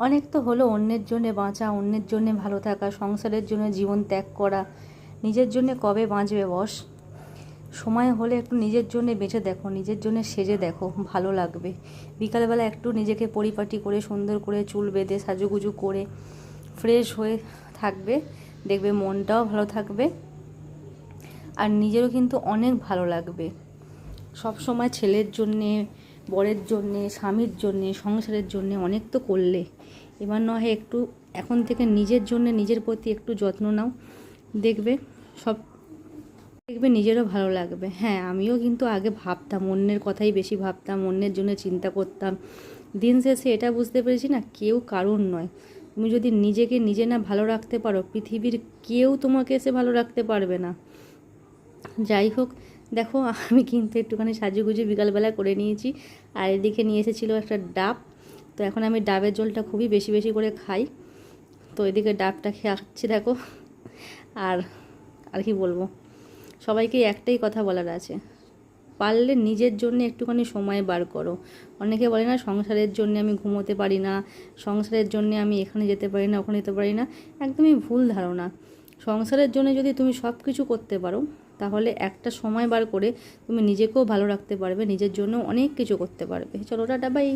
অনেক তো হলো অন্যের জন্যে বাঁচা, অন্যের জন্যে ভালো থাকা, সংসারের জন্য জীবন ত্যাগ করা। নিজের জন্যে কবে বাঁচবে বস? সময় হলে একটু নিজের জন্যে বেঁচে দেখো, নিজের জন্যে সেজে দেখো, ভালো লাগবে। বিকালবেলা একটু নিজেকে পরিপাটি করে সুন্দর করে চুল বেঁধে সাজুগুজু করে ফ্রেশ হয়ে থাকবে, দেখবে মনটাও ভালো থাকবে আর নিজেরও কিন্তু অনেক ভালো লাগবে। সব সময় ছেলের জন্যে, বরের জন্যে, স্বামীর জন্যে, সংসারের জন্যে অনেক তো করলে, এবার না হয় একটু এখন থেকে নিজের জন্যে, নিজের প্রতি একটু যত্ন নাও, দেখবে সব, দেখবে নিজেরও ভালো লাগবে। হ্যাঁ, আমিও কিন্তু আগে ভাবতাম, অন্যের কথাই বেশি ভাবতাম, অন্যের জন্য চিন্তা করতাম। দিন শেষে এটা বুঝতে পেরেছি না, কেউ কারুর নয়। তুমি যদি নিজেকে নিজে না ভালো রাখতে পারো, পৃথিবীর কেউ তোমাকে এসে ভালো রাখতে পারবে না। যাই হোক, দেখো আমি কিন্তু একটুখানি সাজুগুজু বিকালবেলা করে নিয়েছি, আর এদিকে নিয়ে এসেছিলো একটা ডাব। তো এখন আমি ডাবের জলটা খুবই বেশি বেশি করে খাই। তো এদিকে ডাবটা খাচ্ছি দেখো। আর আর কি বলবো, সবাইকে একটাই কথা বলার আছে, পারলে নিজের জন্য একটুখানি সময় বার করো। অনেকে বলে না সংসারের জন্য আমি ঘুমোতে পারি না, সংসারের জন্য আমি এখানে যেতে পারি না, ওখানে যেতে পারি না। একদমই ভুল ধারণা। সংসারের জন্য যদি তুমি সব কিছু করতে পারো, তাহলে একটা সময় বার করে তুমি নিজেকেও ভালো রাখতে পারবে, নিজের জন্য অনেক কিছু করতে পারবে। চলো টাটা, বাই।